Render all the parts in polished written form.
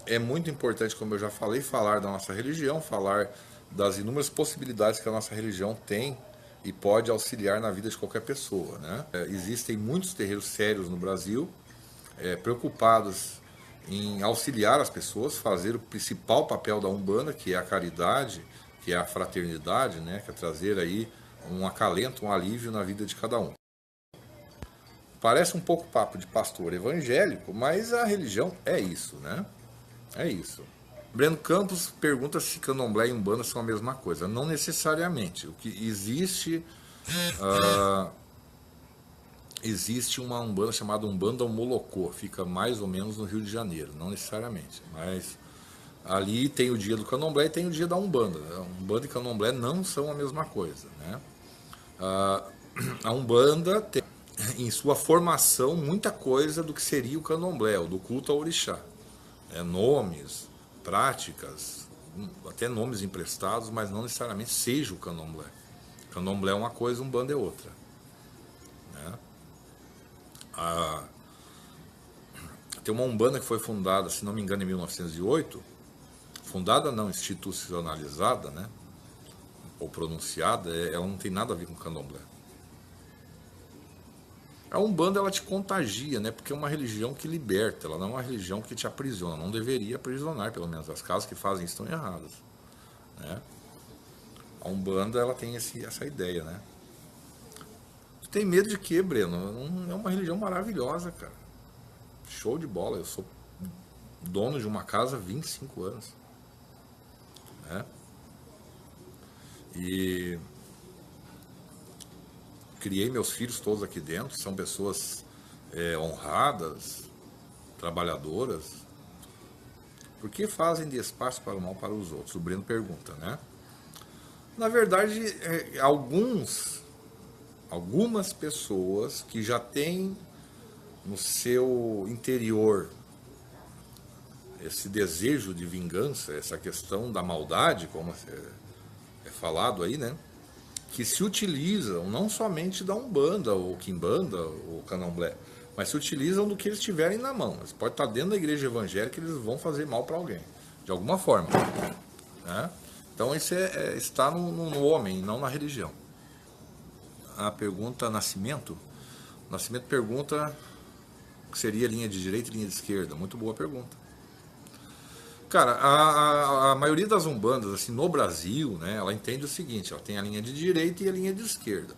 é muito importante, como eu já falei, falar da nossa religião, falar das inúmeras possibilidades que a nossa religião tem e pode auxiliar na vida de qualquer pessoa, né? Existem muitos terreiros sérios no Brasil, preocupados em auxiliar as pessoas, fazer o principal papel da Umbanda, que é a caridade, que é a fraternidade, né? Que é trazer aí um acalento, um alívio na vida de cada um. Parece um pouco papo de pastor evangélico, mas a religião é isso, né? É isso. Breno Campos pergunta se candomblé e umbanda são a mesma coisa. Não necessariamente. O que existe, existe uma umbanda chamada Umbanda Molocô. Fica mais ou menos no Rio de Janeiro. Não necessariamente. Mas ali tem o dia do candomblé e tem o dia da umbanda. Umbanda e candomblé não são a mesma coisa, né? A umbanda tem em sua formação muita coisa do que seria o candomblé, o do culto ao orixá. Nomes, práticas, até nomes emprestados, mas não necessariamente seja o candomblé. Candomblé é uma coisa, umbanda é outra. Né? Tem uma umbanda que foi fundada, se não me engano, em 1908. Fundada não, institucionalizada, né? Ou pronunciada, ela não tem nada a ver com candomblé. A Umbanda, ela te contagia, né? Porque é uma religião que liberta, ela não é uma religião que te aprisiona, não deveria aprisionar, pelo menos. As casas que fazem isso estão erradas, né? A Umbanda, ela tem essa ideia, né? Tu tem medo de quê, Breno? É uma religião maravilhosa, cara. Show de bola. Eu sou dono de uma casa há 25 anos, né? E criei meus filhos todos aqui dentro, são pessoas honradas, trabalhadoras. Por que fazem de espaço para o mal para os outros? O Breno pergunta, né? Na verdade, algumas pessoas que já têm no seu interior esse desejo de vingança, essa questão da maldade, como é falado aí, né? Que se utilizam não somente da Umbanda, ou Quimbanda, ou Candomblé, mas se utilizam do que eles tiverem na mão. Eles podem estar dentro da igreja evangélica, eles vão fazer mal para alguém, de alguma forma, né? Então isso está no homem, não na religião. A pergunta Nascimento. Nascimento pergunta o que seria linha de direita e linha de esquerda. Muito boa pergunta. Cara, a maioria das umbandas, assim, no Brasil, né, ela entende o seguinte, ela tem a linha de direita e a linha de esquerda.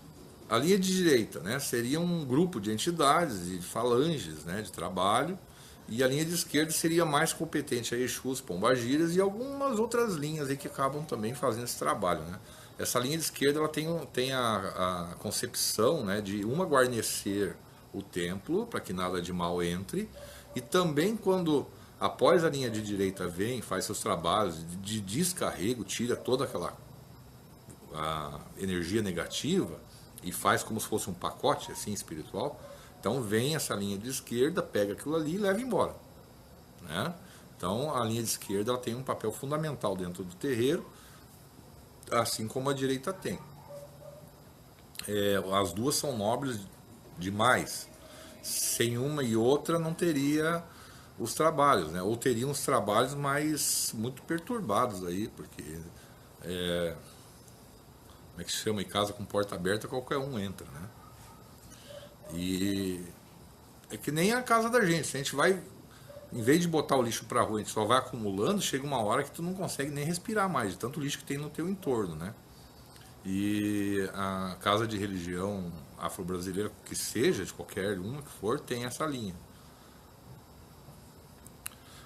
A linha de direita, né, seria um grupo de entidades, de falanges, né, de trabalho, e a linha de esquerda seria mais competente a Exus, Pombagiras e algumas outras linhas aí que acabam também fazendo esse trabalho, né. Essa linha de esquerda, ela tem a concepção, né, de uma guarnecer o templo, para que nada de mal entre, e também quando após a linha de direita vem, faz seus trabalhos de descarrego, tira toda aquela energia negativa e faz como se fosse um pacote assim espiritual. Então vem essa linha de esquerda, pega aquilo ali e leva embora, né? Então a linha de esquerda, ela tem um papel fundamental dentro do terreiro, assim como a direita tem. As duas são nobres demais. Sem uma e outra não teria os trabalhos, né? Ou teriam os trabalhos mais muito perturbados aí, porque como é que se chama? Em casa com porta aberta qualquer um entra, né? E é que nem a casa da gente, se a gente vai, em vez de botar o lixo pra rua, a gente só vai acumulando, chega uma hora que tu não consegue nem respirar mais, de tanto lixo que tem no teu entorno, né? E a casa de religião afro-brasileira, que seja, de qualquer uma que for, tem essa linha.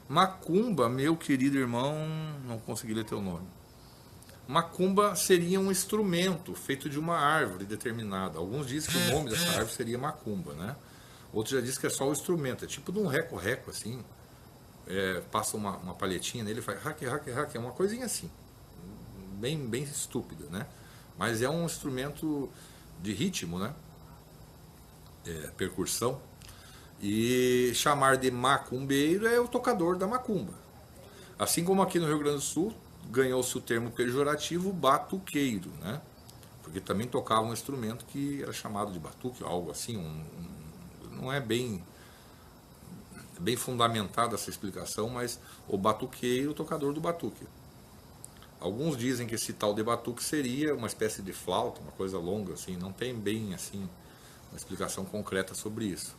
Macumba, meu querido irmão, não consegui ler teu nome. Macumba seria um instrumento feito de uma árvore determinada. Alguns dizem que o nome dessa árvore seria macumba, né? Outros já dizem que é só o instrumento, é tipo de um reco-reco, assim. Passa uma palhetinha nele e faz raque, raque, raque, é uma coisinha assim. Bem estúpida, né? Mas é um instrumento de ritmo, né? Percussão. E chamar de macumbeiro é o tocador da macumba. Assim como aqui no Rio Grande do Sul ganhou-se o termo pejorativo batuqueiro, né? Porque também tocava um instrumento que era chamado de batuque, algo assim, não é bem É bem fundamentada essa explicação, mas o batuqueiro, o tocador do batuque. Alguns dizem que esse tal de batuque seria uma espécie de flauta, uma coisa longa, assim, não tem bem assim uma explicação concreta sobre isso.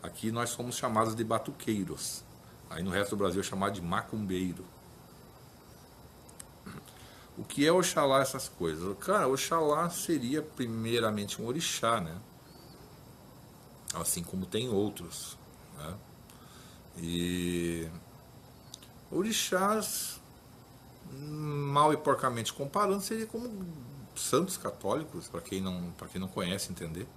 Aqui nós somos chamados de batuqueiros. Aí no resto do Brasil é chamado de macumbeiro. O que é Oxalá, essas coisas? Cara, Oxalá seria primeiramente um orixá, né? Assim como tem outros, né? E orixás, mal e porcamente comparando, seria como santos católicos, para quem não conhece entender.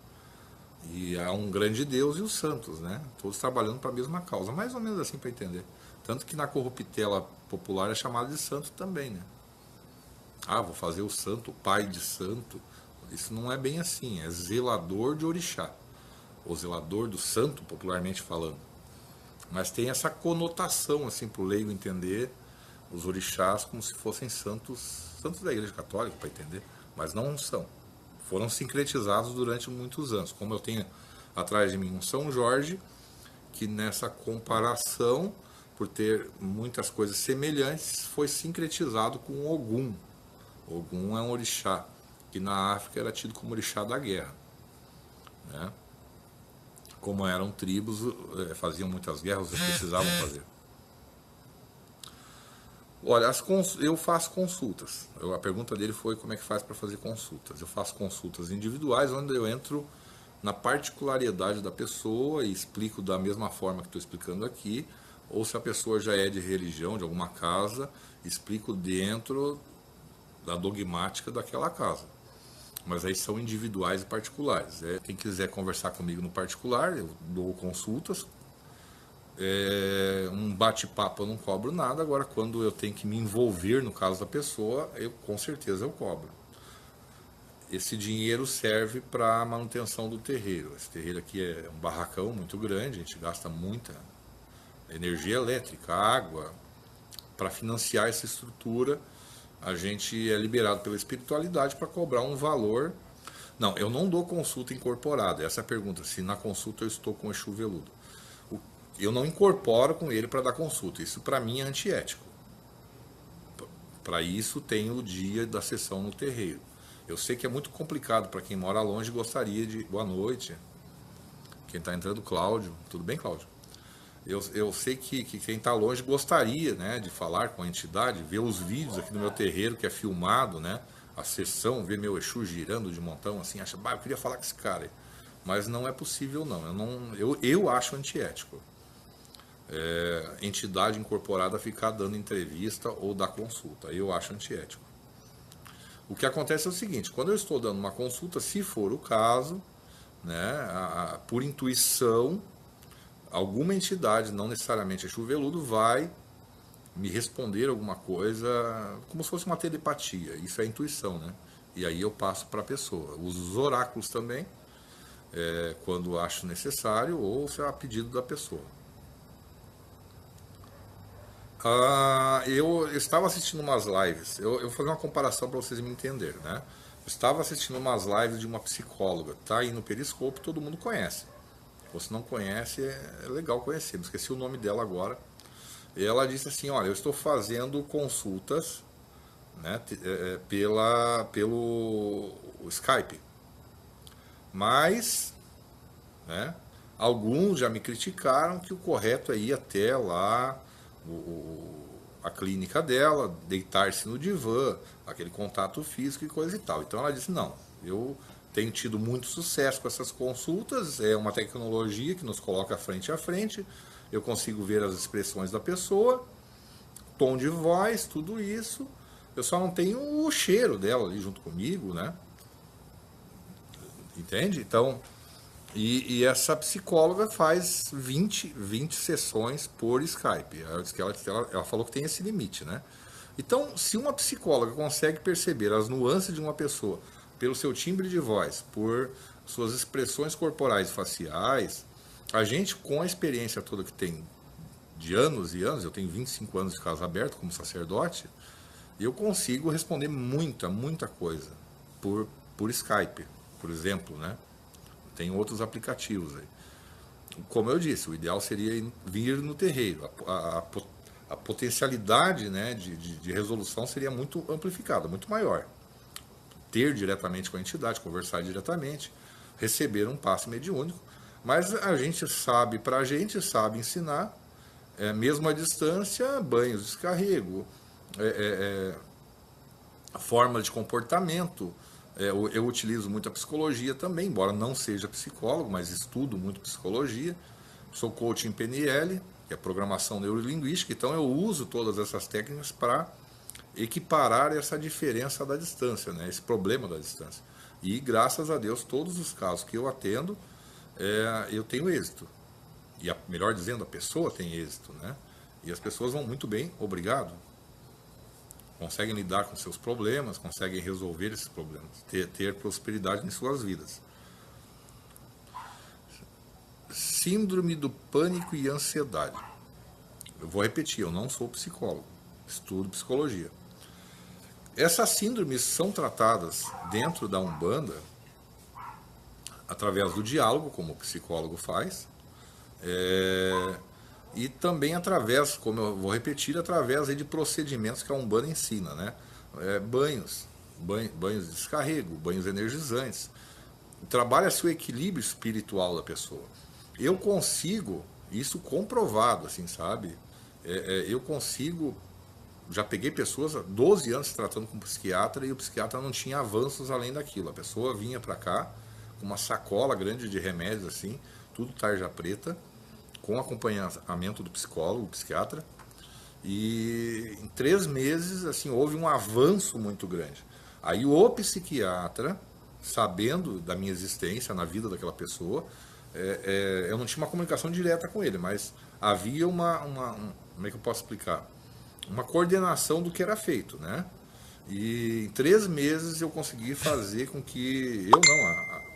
E há um grande Deus e os santos, né? Todos trabalhando para a mesma causa, mais ou menos assim para entender. Tanto que na corruptela popular é chamado de santo também, né? Ah, vou fazer o santo, o pai de santo. Isso não é bem assim, é zelador de orixá. Ou zelador do santo, popularmente falando. Mas tem essa conotação, assim, para o leigo entender os orixás como se fossem santos da Igreja Católica, para entender. Mas não são. Foram sincretizados durante muitos anos. Como eu tenho atrás de mim um São Jorge, que nessa comparação, por ter muitas coisas semelhantes, foi sincretizado com Ogum. Ogum é um orixá, que na África era tido como orixá da guerra, né? Como eram tribos, faziam muitas guerras, eles precisavam fazer. Olha, eu faço consultas. A pergunta dele foi como é que faz para fazer consultas. Eu faço consultas individuais, onde eu entro na particularidade da pessoa e explico da mesma forma que estou explicando aqui, ou se a pessoa já é de religião, de alguma casa, explico dentro da dogmática daquela casa. Mas aí são individuais e particulares. Quem quiser conversar comigo no particular, eu dou consultas. Um bate-papo eu não cobro nada. Agora, quando eu tenho que me envolver no caso da pessoa, com certeza eu cobro. Esse dinheiro serve para a manutenção do terreiro. Esse terreiro aqui é um barracão muito grande, a gente gasta muita energia elétrica, água, para financiar essa estrutura. A gente é liberado pela espiritualidade para cobrar um valor. Não, eu não dou consulta incorporada. Essa é a pergunta, se na consulta eu estou com o Exu veludo. Eu não incorporo com ele para dar consulta. Isso para mim é antiético. Para isso tem o dia da sessão no terreiro. Eu sei que é muito complicado para quem mora longe e gostaria de... Boa noite. Quem está entrando, Cláudio. Tudo bem, Cláudio? Eu sei que quem está longe gostaria, né, de falar com a entidade, ver os vídeos aqui no meu terreiro, que é filmado, né, a sessão, ver meu Exu girando de montão, assim, acha, eu queria falar com esse cara. Mas não é possível, não. Eu acho antiético. Entidade incorporada ficar dando entrevista ou dar consulta. Eu acho antiético. O que acontece é o seguinte, quando eu estou dando uma consulta, se for o caso, né, por intuição, alguma entidade, não necessariamente Exu veludo, vai me responder alguma coisa, como se fosse uma telepatia. Isso é intuição, né? E aí eu passo para a pessoa. Uso os oráculos também, quando acho necessário, ou se é a pedido da pessoa. Eu estava assistindo umas lives, eu vou fazer uma comparação para vocês me entenderem, né? Eu estava assistindo umas lives de uma psicóloga, tá aí no Periscope, todo mundo conhece. Ou se não conhece, é legal conhecer, me esqueci o nome dela agora. E ela disse assim, olha, eu estou fazendo consultas, né, pelo Skype. Mas, né, alguns já me criticaram que o correto é ir até lá, a clínica dela, deitar-se no divã, aquele contato físico e coisa e tal. Então ela disse, não, eu tenho tido muito sucesso com essas consultas, é uma tecnologia que nos coloca frente a frente, eu consigo ver as expressões da pessoa, tom de voz, tudo isso, eu só não tenho o cheiro dela ali junto comigo, né? Entende? Então, e essa psicóloga faz 20 sessões por Skype. Ela falou que tem esse limite, né? Então, se uma psicóloga consegue perceber as nuances de uma pessoa pelo seu timbre de voz, por suas expressões corporais e faciais, a gente, com a experiência toda que tem de anos e anos, eu tenho 25 anos de casa aberta como sacerdote, eu consigo responder muita coisa por Skype, por exemplo, né? Tem outros aplicativos aí. como eu disse, o ideal seria vir no terreiro. A potencialidade, né, de resolução seria muito amplificada, muito maior. Ter diretamente com a entidade, conversar diretamente, receber um passe mediúnico. Mas a gente sabe, sabe ensinar, mesmo à distância, banhos de descarrego, forma de comportamento. Eu utilizo muito a psicologia também, embora não seja psicólogo, mas estudo muito psicologia. Sou coach em PNL, que é programação neurolinguística, então eu uso todas essas técnicas para equiparar essa diferença da distância, né? Esse problema da distância. E graças a Deus, todos os casos que eu atendo, eu tenho êxito. E melhor dizendo, a pessoa tem êxito, né? E as pessoas vão muito bem, obrigado. Conseguem lidar com seus problemas, conseguem resolver esses problemas, ter prosperidade em suas vidas. Síndrome do pânico e ansiedade. Eu vou repetir, eu não sou psicólogo, estudo psicologia. Essas síndromes são tratadas dentro da Umbanda através do diálogo, como o psicólogo faz, e também através, como eu vou repetir, através de procedimentos que a Umbanda ensina, né? Banhos de descarrego, banhos energizantes. Trabalha-se o equilíbrio espiritual da pessoa. Eu consigo, isso comprovado, assim, sabe? Eu consigo, já peguei pessoas há 12 anos tratando com um psiquiatra e o psiquiatra não tinha avanços além daquilo. A pessoa vinha para cá com uma sacola grande de remédios, assim, tudo tarja preta, com acompanhamento do psicólogo, psiquiatra, e em 3 meses, assim, houve um avanço muito grande. Aí o psiquiatra, sabendo da minha existência na vida daquela pessoa, eu não tinha uma comunicação direta com ele, mas havia como é que eu posso explicar? Uma coordenação do que era feito, né? E em 3 meses eu consegui fazer com que,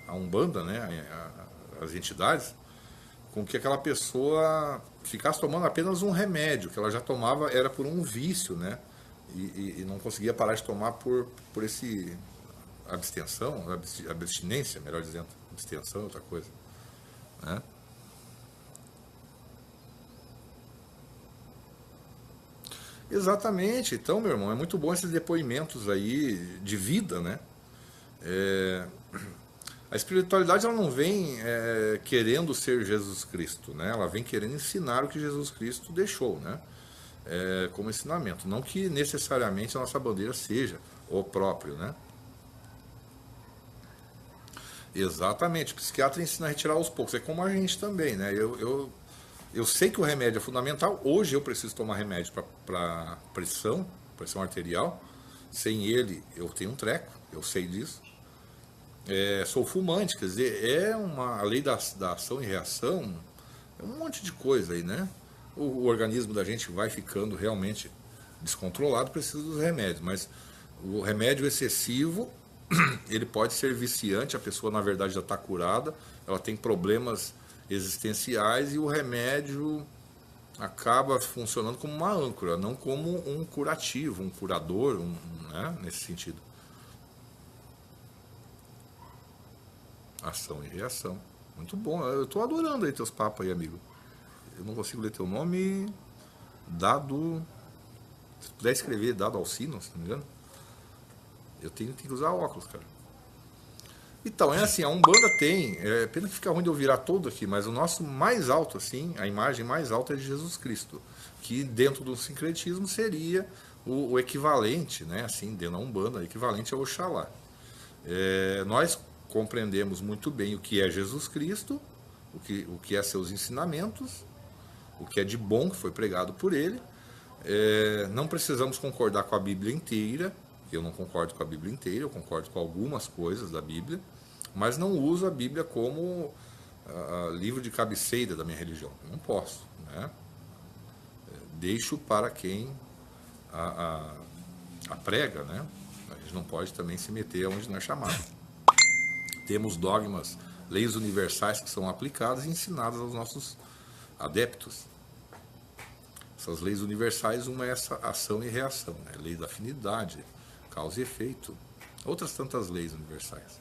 a Umbanda, né, as entidades, com que aquela pessoa ficasse tomando apenas um remédio, que ela já tomava, era por um vício, né? E não conseguia parar de tomar por esse abstinência, melhor dizendo, abstenção é outra coisa, né? Exatamente. Então, meu irmão, é muito bom esses depoimentos aí de vida, né? A espiritualidade, ela não vem querendo ser Jesus Cristo, né? Ela vem querendo ensinar o que Jesus Cristo deixou, né? Como ensinamento. Não que necessariamente a nossa bandeira seja o próprio, né? Exatamente. O psiquiatra ensina a retirar aos poucos. É como a gente também, né? Eu sei que o remédio é fundamental. Hoje eu preciso tomar remédio para pressão arterial. Sem ele, eu tenho um treco, eu sei disso. Sou fumante, quer dizer, a lei da ação e reação, é um monte de coisa aí, né? O organismo da gente vai ficando realmente descontrolado, precisa dos remédios, mas o remédio excessivo, ele pode ser viciante, a pessoa na verdade já está curada, ela tem problemas existenciais e o remédio acaba funcionando como uma âncora, não como um curativo, um curador, né? Nesse sentido. Ação e reação. Muito bom. Eu estou adorando aí teus papos aí, amigo. Eu não consigo ler teu nome. Dado. Se puder escrever Dado Alcino, se não me engano. Eu tenho que usar óculos, cara. Então, é assim, a Umbanda tem. Pena que fica ruim de eu virar todo aqui, mas o nosso mais alto, assim, a imagem mais alta é de Jesus Cristo. Que dentro do sincretismo seria o equivalente, né? Assim, dentro da Umbanda, equivalente ao Oxalá. Nós compreendemos muito bem o que é Jesus Cristo, o que é seus ensinamentos, o que é de bom que foi pregado por ele. Não precisamos concordar com a Bíblia inteira, eu não concordo com a Bíblia inteira, eu concordo com algumas coisas da Bíblia, mas não uso a Bíblia como livro de cabeceira da minha religião, não posso, né? Deixo para quem a prega, né? A gente não pode também se meter onde não é chamado. Temos dogmas, leis universais que são aplicadas e ensinadas aos nossos adeptos. Essas leis universais, uma é essa ação e reação, né? Lei da afinidade, causa e efeito, outras tantas leis universais.